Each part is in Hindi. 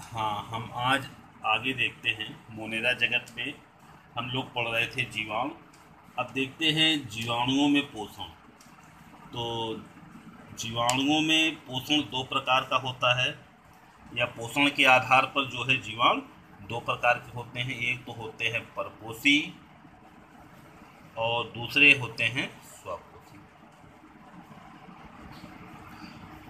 हाँ, हम आज आगे देखते हैं। मोनेरा जगत पे हम लोग पढ़ रहे थे जीवाणु। अब देखते हैं जीवाणुओं में पोषण। तो जीवाणुओं में पोषण दो प्रकार का होता है, या पोषण के आधार पर जो है जीवाणु दो प्रकार के होते हैं। एक तो होते हैं परपोषी और दूसरे होते हैं स्वपोषी।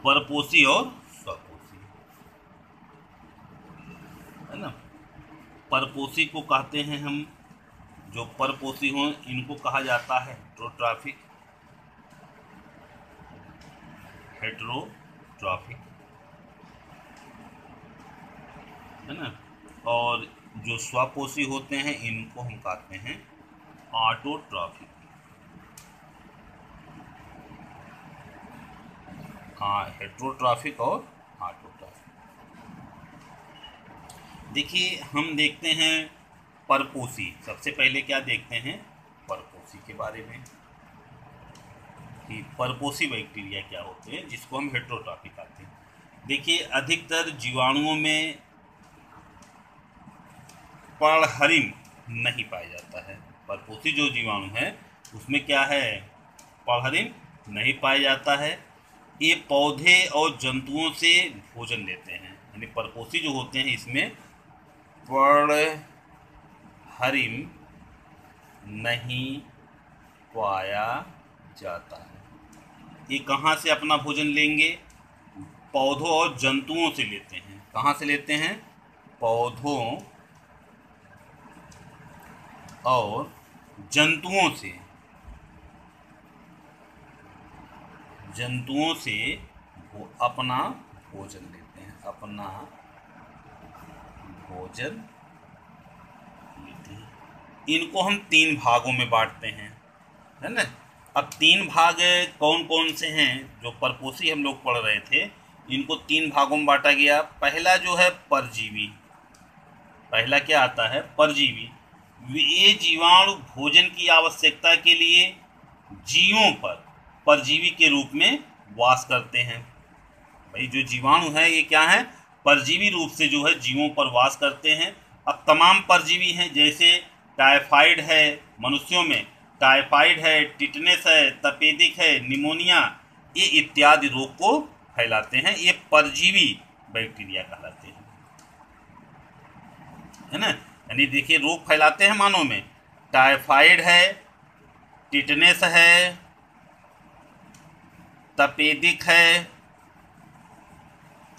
परपोषी और स्वपोषी, है ना। परपोषी को कहते हैं हम, जो परपोषी हों इनको कहा जाता है हेट्रोट्रॉफिक। हेट्रोट्रॉफिक, है ना। और जो स्वपोषी होते हैं इनको हम कहते हैं ऑटोट्रॉफिक। हाँ, हेट्रोट्रॉफिक और ऑटोट्रॉफिक। देखिए, हम देखते हैं परपोषी। सबसे पहले क्या देखते हैं परपोषी के बारे में, कि परपोषी बैक्टीरिया क्या होते हैं, जिसको हम हेट्रोट्रॉफिक कहते हैं। देखिए, अधिकतर जीवाणुओं में पर्णहरिम नहीं पाया जाता है। परपोषी जो जीवाणु है उसमें क्या है, पर्णहरिम नहीं पाया जाता है। ये पौधे और जंतुओं से भोजन लेते हैं, यानी परपोषी जो होते हैं इसमें पर्णहरिम नहीं पाया जाता है। ये कहाँ से अपना भोजन लेंगे, पौधों और जंतुओं से लेते हैं। कहाँ से लेते हैं, पौधों और जंतुओं से। जंतुओं से वो अपना भोजन लेते हैं, अपना भोजन लेते हैं। इनको हम तीन भागों में बांटते हैं, है ना। अब तीन भाग कौन कौन से हैं, जो परपोषी हम लोग पढ़ रहे थे इनको तीन भागों में बांटा गया। पहला जो है परजीवी। पहला क्या आता है, परजीवी। ये जीवाणु भोजन की आवश्यकता के लिए जीवों पर परजीवी के रूप में वास करते हैं। भाई, जो जीवाणु है ये क्या है, परजीवी रूप से जो है जीवों पर वास करते हैं। अब तमाम परजीवी हैं, जैसे टाइफाइड है, मनुष्यों में टाइफाइड है, टिटनेस है, तपेदिक है, निमोनिया, ये इत्यादि रोग को फैलाते हैं। ये परजीवी बैक्टीरिया कहलाते हैं, है ना। यानी देखिए, रोग फैलाते हैं मानव में। टाइफाइड है, टिटनेस है, तपेदिक है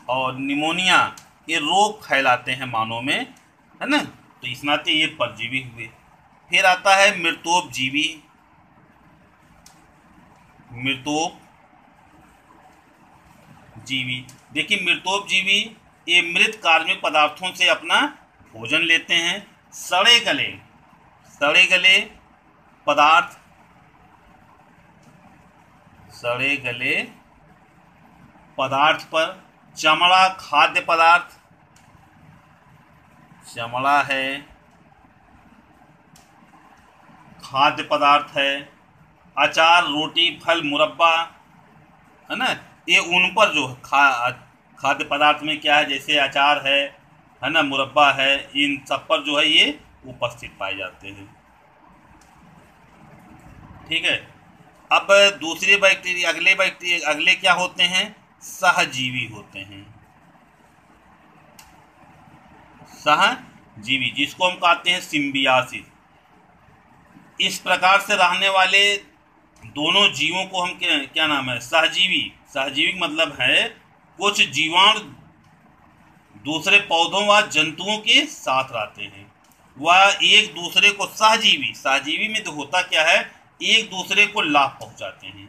और निमोनिया, ये रोग फैलाते हैं मानव में, है ना। तो इस नाते ये परजीवी हुए। फिर आता है मृतोपजीवी। मृतोपजीवी, देखिए मृतोपजीवी ये मृत कार्बनिक पदार्थों से अपना भोजन लेते हैं। सड़े गले पदार्थ, सड़े गले पदार्थ पर, चमड़ा, खाद्य पदार्थ, चमड़ा है, खाद्य पदार्थ है, अचार, रोटी, फल, मुरब्बा, है ना। ये उन पर जो खाद्य पदार्थ में क्या है, जैसे अचार है ना, मुरब्बा है, इन सब पर जो है ये उपस्थित पाए जाते हैं। ठीक है। अब दूसरे बैक्टीरिया, अगले क्या होते हैं, सहजीवी होते हैं। सहजीवी, जिसको हम कहते हैं सिम्बियासिस। इस प्रकार से रहने वाले दोनों जीवों को हम क्या नाम है, सहजीवी। सहजीवी मतलब है कुछ जीवाणु दूसरे पौधों व जंतुओं के साथ रहते हैं, वह एक दूसरे को सहजीवी में तो होता क्या है, एक दूसरे को लाभ पहुंचाते हैं,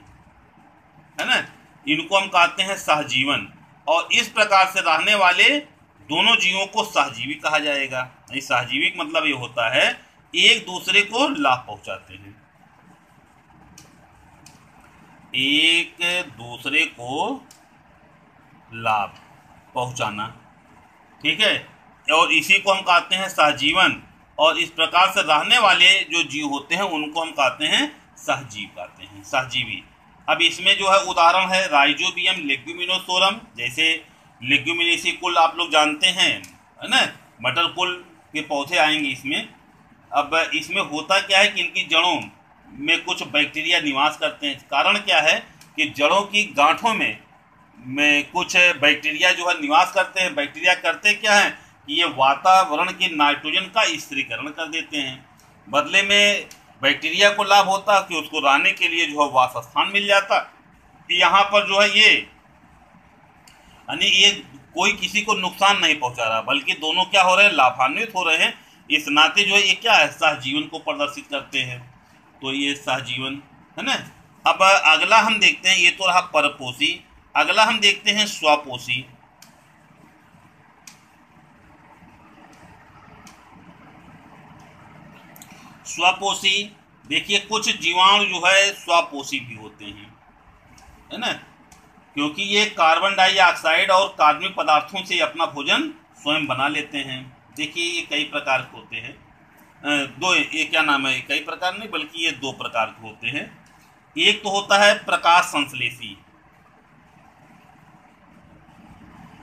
है ना। इनको हम कहते हैं सहजीवन। और इस प्रकार से रहने वाले दोनों जीवों को सहजीवी कहा जाएगा। सहजीवी मतलब ये होता है एक दूसरे को लाभ पहुंचाते हैं, एक दूसरे को लाभ पहुंचाना। ठीक है। और इसी को हम कहते हैं सहजीवन। और इस प्रकार से रहने वाले जो जीव होते हैं उनको हम कहते हैं सहजीव कहते हैं, सहजीवी। अब इसमें जो है उदाहरण है राइजोबियम, लेग्यूमिनोसोरम। जैसे लेग्यूमिनेसी कुल आप लोग जानते हैं, है ना, मटर कुल के पौधे आएंगे इसमें। अब इसमें होता क्या है कि इनकी जड़ों में कुछ बैक्टीरिया निवास करते हैं। कारण क्या है कि जड़ों की गांठों में कुछ बैक्टीरिया जो है निवास करते हैं। बैक्टीरिया करते क्या है कि ये वातावरण की नाइट्रोजन का स्थिरीकरण कर देते हैं। बदले में बैक्टीरिया को लाभ होता कि उसको रहने के लिए जो है वासस्थान मिल जाता। यहाँ पर जो है ये कोई किसी को नुकसान नहीं पहुंचा रहा, बल्कि दोनों क्या हो रहे हैं, लाभान्वित हो रहे हैं। इस नाते जो है ये क्या है, सहजीवन को प्रदर्शित करते हैं। तो ये सहजीवन है ना। अब अगला हम देखते हैं, ये तो रहा परपोषी। अगला हम देखते हैं स्वपोषी। स्वपोषी देखिए, कुछ जीवाणु जो है स्वपोषी भी होते हैं, है ना, क्योंकि ये कार्बन डाइऑक्साइड और कार्बनिक पदार्थों से अपना भोजन स्वयं बना लेते हैं। देखिए ये कई प्रकार के होते हैं। दो, ये क्या नाम है, कई प्रकार नहीं बल्कि ये दो प्रकार के होते हैं। एक तो होता है प्रकाश संश्लेषी,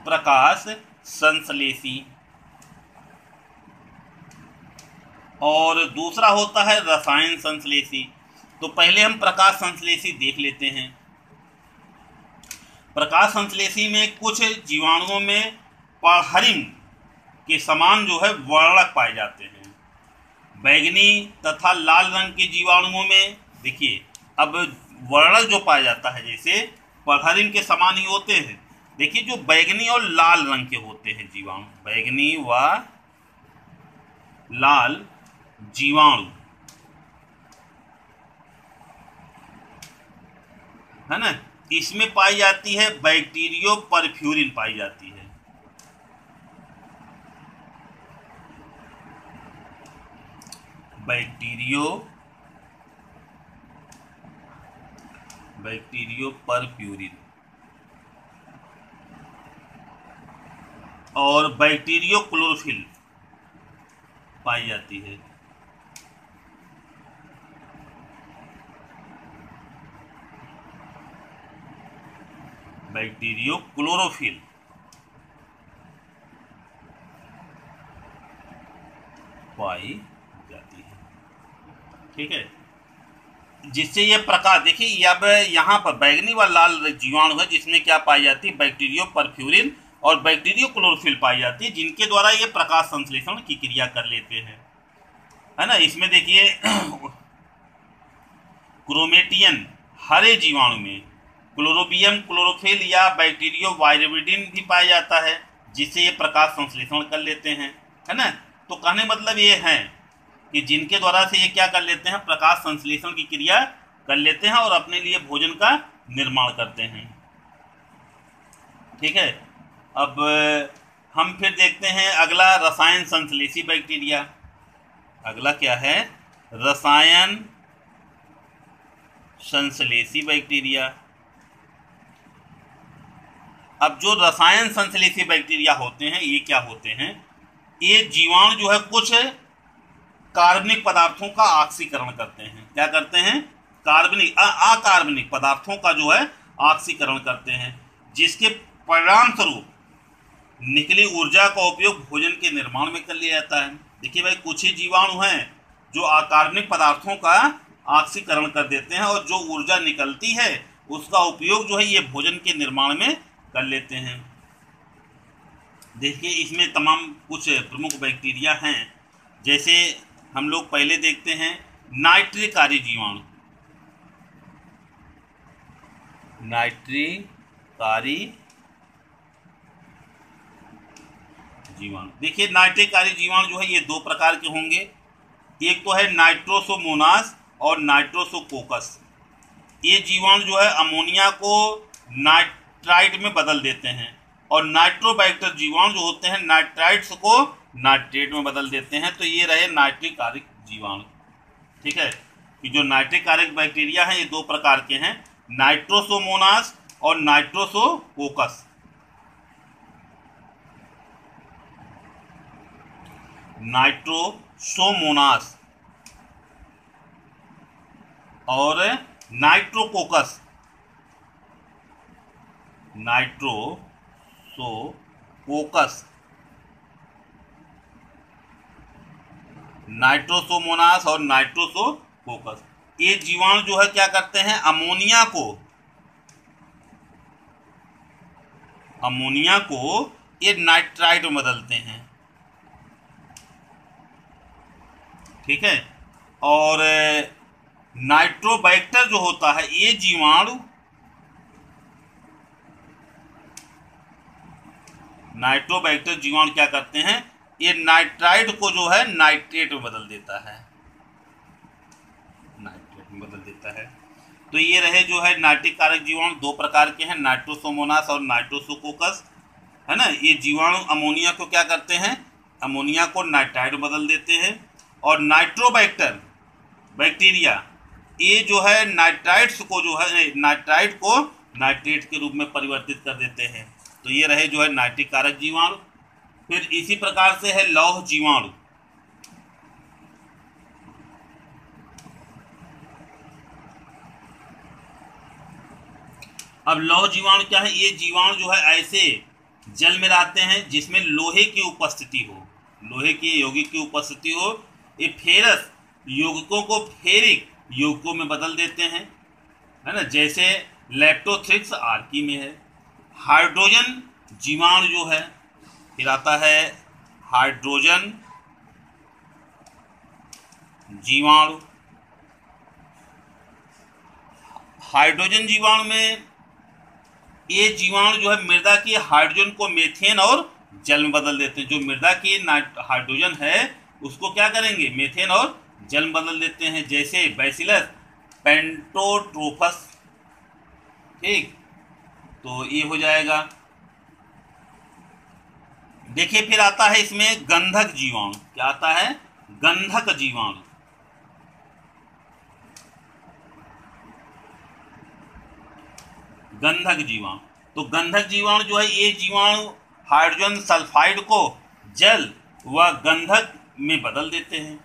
प्रकाश संश्लेषी, और दूसरा होता है रसायन संश्लेषी। तो पहले हम प्रकाश संश्लेषी देख लेते हैं। प्रकाश संश्लेषी में कुछ जीवाणुओं में पर्हरिम के समान जो है वर्णक पाए जाते हैं। बैंगनी तथा लाल रंग के जीवाणुओं में देखिए, अब वर्णक जो पाया जाता है जैसे पर्हरिम के समान ही होते हैं। देखिए जो बैंगनी और लाल रंग के होते हैं जीवाणु, बैंगनी व लाल जीवाणु, है ना, इसमें पाई जाती है बैक्टीरियो परफ्यूरिन पाई जाती है। बैक्टीरियो परफ्यूरिन और बैक्टीरियो क्लोरोफिल पाई जाती है। बैक्टीरियो क्लोरोफिल पाई जाती है, ठीक है। जिससे ये प्रकाश देखिए, अब यहाँ पर बैंगनी व लाल जीवाणु है जिसमें क्या पाई जाती है, बैक्टीरियो परफ्यूरिन और बैक्टीरियो क्लोरोफिल पाई जाती है, जिनके द्वारा ये प्रकाश संश्लेषण की क्रिया कर लेते हैं, है ना। इसमें देखिए क्रोमेटियन हरे जीवाणु में क्लोरोबियम क्लोरोफिल या बैक्टीरियो वायरविडिन भी पाया जाता है, जिससे ये प्रकाश संश्लेषण कर लेते हैं, है ना। तो कहने मतलब ये है कि जिनके द्वारा से ये क्या कर लेते हैं, प्रकाश संश्लेषण की क्रिया कर लेते हैं और अपने लिए भोजन का निर्माण करते हैं, ठीक है। अब हम फिर देखते हैं अगला रसायन संश्लेषी बैक्टीरिया। अगला क्या है, रसायन संश्लेषी बैक्टीरिया। अब जो रसायन संश्लेषी बैक्टीरिया होते हैं ये क्या होते हैं, ये जीवाणु जो है कुछ कार्बनिक पदार्थों का ऑक्सीकरण करते हैं। क्या करते हैं, कार्बनिक अकार्बनिक पदार्थों का जो है ऑक्सीकरण करते हैं, जिसके परिणाम स्वरूप निकली ऊर्जा का उपयोग भोजन के निर्माण में कर लिया जाता है। देखिए भाई, कुछ ही जीवाणु हैं जो अकार्बनिक पदार्थों का ऑक्सीकरण कर देते हैं और जो ऊर्जा निकलती है उसका उपयोग जो है ये भोजन के निर्माण में कर लेते हैं। देखिए इसमें तमाम कुछ प्रमुख बैक्टीरिया हैं, जैसे हम लोग पहले देखते हैं नाइट्रिकारी जीवाणु। नाइट्रिकारी जीवाणु, देखिए नाइट्रिकारी जीवाणु जो है ये दो प्रकार के होंगे। एक तो है नाइट्रोसोमोनास और नाइट्रोसोकोकस। ये जीवाणु जो है अमोनिया को नाइट्राइट में बदल देते हैं, और नाइट्रोबैक्टर जीवाणु जो होते हैं नाइट्राइट्स को नाइट्रेट में बदल देते हैं। तो ये रहे नाइट्रिकारिक जीवाणु, ठीक है। कि जो नाइट्रिकारिक बैक्टीरिया हैं ये दो प्रकार के हैं, नाइट्रोसोमोनास और नाइट्रोसोकोकस। नाइट्रोसोमोनास और नाइट्रोकोकस। नाइट्रोसोकोकस नाइट्रोसोमोनास और नाइट्रोसोकोकस। ये जीवाणु जो है क्या करते हैं, अमोनिया को ये नाइट्राइट में बदलते हैं, ठीक है। और नाइट्रोबैक्टर जो होता है, ये जीवाणु नाइट्रोबैक्टर जीवाणु क्या करते हैं, ये नाइट्राइट को जो है नाइट्रेट में बदल देता है, तो ये रहे जो है नाइट्रिक कारक जीवाणु। दो प्रकार के हैं, नाइट्रोसोमोनास और नाइट्रोसोकोकस, है ना। ये जीवाणु अमोनिया को क्या करते हैं, अमोनिया को नाइट्राइट में बदल देते हैं। और नाइट्रोबैक्टर बैक्टीरिया, ये जो है नाइट्राइट्स को जो है नाइट्राइट को नाइट्रेट के रूप में परिवर्तित कर देते हैं। तो ये रहे जो है नाइट्रिक कारक जीवाणु। फिर इसी प्रकार से है लौह जीवाणु। अब लौह जीवाणु क्या है, ये जीवाणु जो है ऐसे जल में रहते हैं जिसमें लोहे की उपस्थिति हो, लोहे की यौगिक की उपस्थिति हो। ये फेरस यौगिकों को फेरिक यौगिकों में बदल देते हैं, है ना, जैसे लेप्टोथ्रिक्स आर्की में है। हाइड्रोजन जीवाणु जो है, फिर आता है हाइड्रोजन जीवाणु। हाइड्रोजन जीवाणु में ये जीवाणु जो है मृदा की हाइड्रोजन को मीथेन और जल में बदल देते हैं। जो मृदा की हाइड्रोजन है उसको क्या करेंगे, मीथेन और जल में बदल देते हैं, जैसे बैसिलस पेंटोट्रोपस, ठीक। तो ये हो जाएगा। देखिए फिर आता है इसमें गंधक जीवाणु। क्या आता है, गंधक जीवाणु। गंधक जीवाणु, तो गंधक जीवाणु जो है ये जीवाणु हाइड्रोजन सल्फाइड को जल व गंधक में बदल देते हैं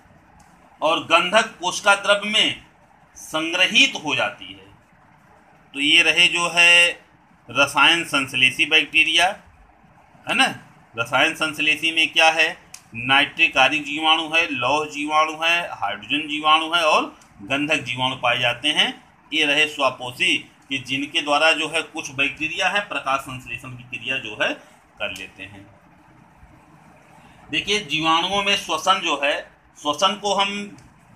और गंधक कोशिका द्रव्य में संग्रहित हो जाती है। तो ये रहे जो है रसायन संश्लेषी बैक्टीरिया, है ना। रसायन संश्लेषी में क्या है, नाइट्रिक आयनिक जीवाणु है, लौह जीवाणु है, हाइड्रोजन जीवाणु है और गंधक जीवाणु पाए जाते हैं। ये रहे स्वापोषी, कि जिनके द्वारा जो है कुछ बैक्टीरिया है प्रकाश संश्लेषण की क्रिया जो है कर लेते हैं। देखिए जीवाणुओं में श्वसन जो है, श्वसन को हम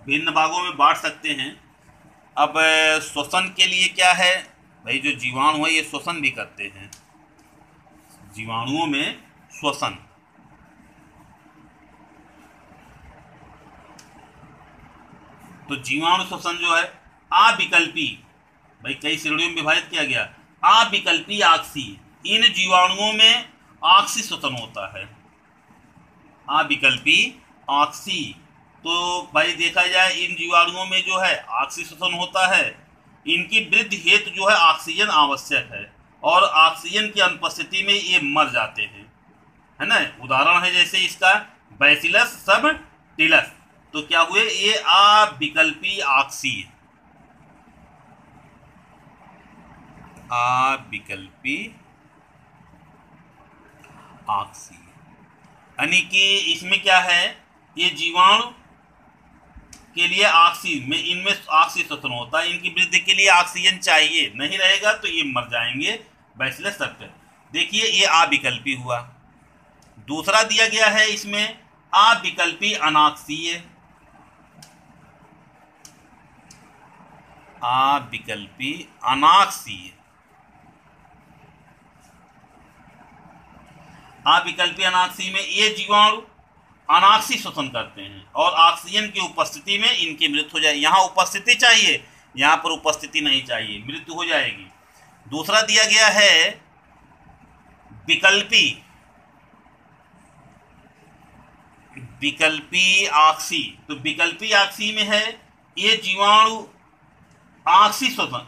भिन्न भागों में बांट सकते हैं। अब श्वसन के लिए क्या है भाई, जो जीवाणु है ये श्वसन भी करते हैं। जीवाणुओं में श्वसन, तो जीवाणु श्वसन जो है अविकल्पी, भाई कई श्रेणियों में विभाजित किया गया। अविकल्पी ऑक्सी, इन जीवाणुओं में ऑक्सी श्वसन होता है, अविकल्पी ऑक्सी। तो भाई देखा जाए इन जीवाणुओं में जो है ऑक्सी श्वसन होता है। इनकी वृद्धि हेतु जो है ऑक्सीजन आवश्यक है और ऑक्सीजन की अनुपस्थिति में ये मर जाते हैं, है ना। उदाहरण है जैसे इसका बैसिलस सबटिलस, तो क्या हुए, ये अविकल्पी ऑक्सी, अविकल्पी ऑक्सी, यानी कि इसमें क्या है, ये जीवाणु के लिए ऑक्सी में, इनमें ऑक्सी श्वसन होता है। इनकी वृद्धि के लिए ऑक्सीजन चाहिए, नहीं रहेगा तो ये मर जाएंगे, बैसिलस सबटिलस। देखिए ये अविकल्पी हुआ। दूसरा दिया गया है इसमें अविकल्पी अनाक्सीय, अविकल्पी अनाक्सीय। अविकल्पी अनाक्सी में ये जीवाणु अनाक्सी श्वसन करते हैं और ऑक्सीजन की उपस्थिति में इनकी मृत्यु हो जाए। यहाँ उपस्थिति चाहिए, यहाँ पर उपस्थिति नहीं चाहिए, मृत्यु हो जाएगी। दूसरा दिया गया है विकल्पी, विकल्पी ऑक्सी। तो विकल्पी ऑक्सी में है ये जीवाणु ऑक्सी श्वसन,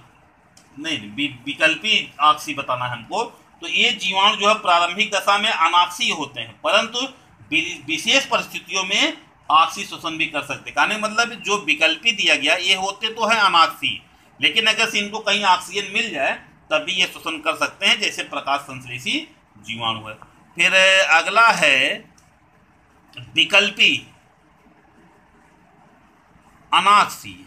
नहीं विकल्पी ऑक्सी बताना है हमको। तो ये जीवाणु जो है प्रारंभिक दशा में अनाक्सी होते हैं, परंतु विशेष परिस्थितियों में ऑक्सी श्वसन भी कर सकते हैं। कहने मतलब जो विकल्पी दिया गया ये होते तो है अनाक्सी, लेकिन अगर इनको कहीं ऑक्सीजन मिल जाए तभी ये श्वसन कर सकते हैं, जैसे प्रकाश संश्लेषी जीवाणु है। फिर अगला है विकल्पी अनाक्सीय।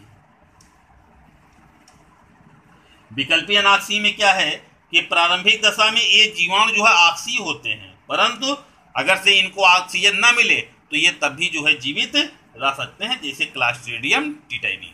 विकल्पीय अनाक्सीय में क्या है कि प्रारंभिक दशा में ये जीवाणु जो है आक्सीय होते हैं, परंतु अगर से इनको ऑक्सीजन न मिले तो ये तब भी जो है जीवित रह सकते हैं, जैसे क्लास्ट्रीडियम टिटाइनी।